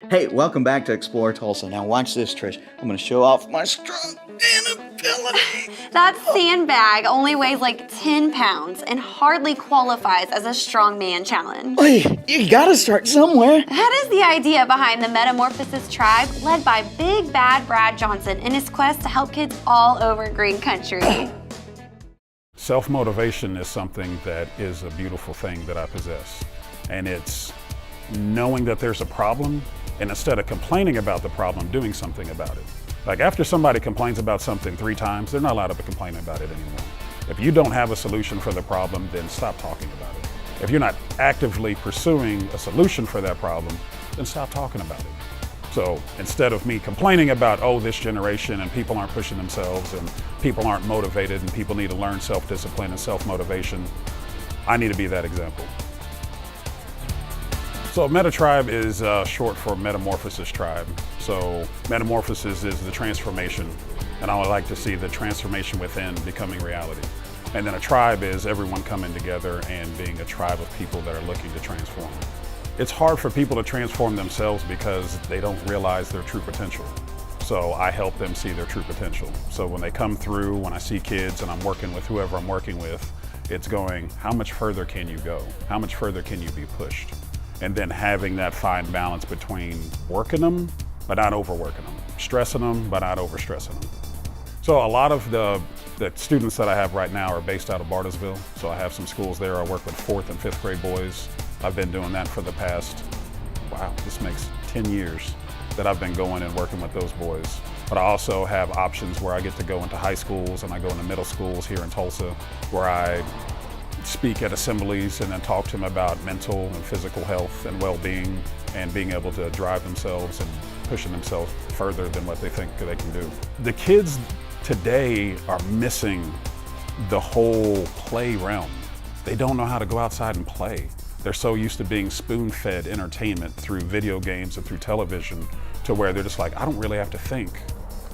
Hey, welcome back to Explore Tulsa. Now watch this, Trish. I'm gonna show off my strong man ability. That sandbag only weighs like 10 pounds and hardly qualifies as a strongman challenge. Hey, you gotta start somewhere. That is the idea behind the Metamorphosis Tribe, led by Big Bad Brad Johnson in his quest to help kids all over Green Country. Self-motivation is something that is a beautiful thing that I possess. And it's knowing that there's a problem, and instead of complaining about the problem, doing something about it. Like after somebody complains about something 3 times, they're not allowed to be complaining about it anymore. If you don't have a solution for the problem, then stop talking about it. If you're not actively pursuing a solution for that problem, then stop talking about it. So instead of me complaining about, oh, this generation and people aren't pushing themselves and people aren't motivated and people need to learn self-discipline and self-motivation, I need to be that example. So Meta Tribe is short for Metamorphosis Tribe. So metamorphosis is the transformation, and I would like to see the transformation within becoming reality. And then a tribe is everyone coming together and being a tribe of people that are looking to transform. It's hard for people to transform themselves because they don't realize their true potential. So I help them see their true potential. So when they come through, when I see kids and I'm working with whoever I'm working with, it's going, how much further can you go? How much further can you be pushed? And then having that fine balance between working them, but not overworking them, stressing them, but not overstressing them. So a lot of the students that I have right now are based out of Bartlesville. So I have some schools there. I work with 4th and 5th grade boys. I've been doing that for the past, wow, this makes 10 years that I've been going and working with those boys. But I also have options where I get to go into high schools and I go into middle schools here in Tulsa, where I speak at assemblies and then talk to them about mental and physical health and well-being and being able to drive themselves and pushing themselves further than what they think they can do. The kids today are missing the whole play realm. They don't know how to go outside and play. They're so used to being spoon-fed entertainment through video games and through television to where they're just like, I don't really have to think.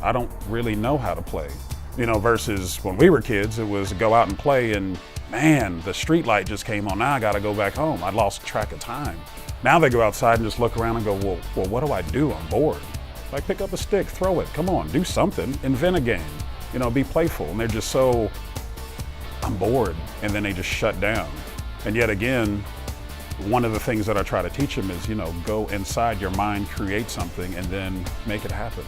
I don't really know how to play. You know, versus when we were kids, it was go out and play and man, the street light just came on, now I gotta go back home. I lost track of time. Now they go outside and just look around and go, well, what do I do? I'm bored. Like pick up a stick, throw it, come on, do something, invent a game, you know, be playful. And they're just so, I'm bored, and then they just shut down. And yet again, one of the things that I try to teach them is, you know, go inside your mind, create something, and then make it happen.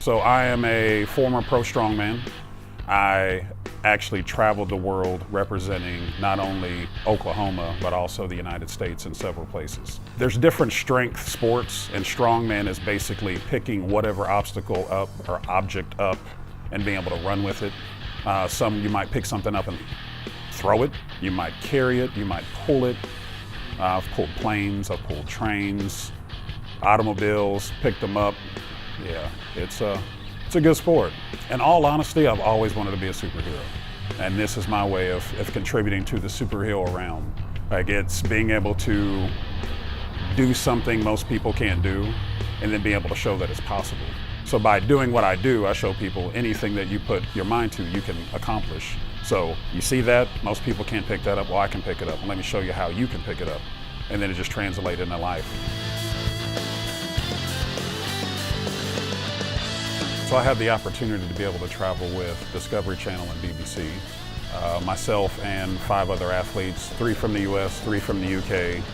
So I am a former pro strongman. I actually traveled the world representing not only Oklahoma, but also the United States in several places. There's different strength sports, and strongman is basically picking whatever obstacle up or object up and being able to run with it. Some you might pick something up and throw it, you might carry it, you might pull it. I've pulled planes, I've pulled trains, automobiles, picked them up. Yeah, it's a good sport. In all honesty, I've always wanted to be a superhero. And this is my way of contributing to the superhero realm. Like it's being able to do something most people can't do and then being able to show that it's possible. So by doing what I do, I show people anything that you put your mind to, you can accomplish. So you see that, most people can't pick that up, well I can pick it up. And let me show you how you can pick it up. And then it just translates into life. So I had the opportunity to be able to travel with Discovery Channel and BBC. Myself and 5 other athletes, 3 from the US, 3 from the UK,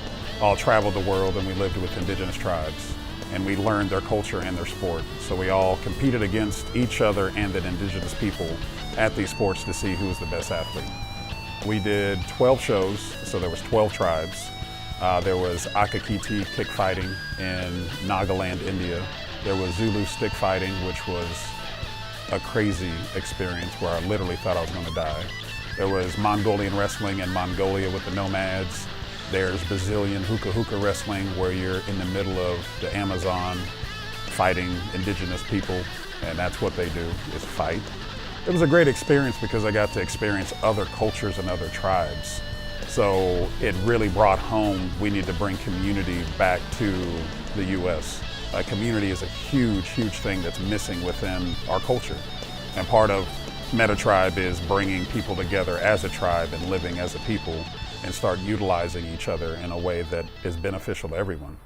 all traveled the world and we lived with indigenous tribes. And we learned their culture and their sport. So we all competed against each other and the indigenous people at these sports to see who was the best athlete. We did 12 shows, so there was 12 tribes. There was Akakiti kick fighting in Nagaland, India. There was Zulu stick fighting, which was a crazy experience where I literally thought I was going to die. There was Mongolian wrestling in Mongolia with the nomads. There's Brazilian hookah wrestling where you're in the middle of the Amazon fighting indigenous people, and that's what they do, is fight. It was a great experience because I got to experience other cultures and other tribes. So it really brought home, we need to bring community back to the US. Community is a huge, huge thing that's missing within our culture. And part of Meta Tribe is bringing people together as a tribe and living as a people and start utilizing each other in a way that is beneficial to everyone.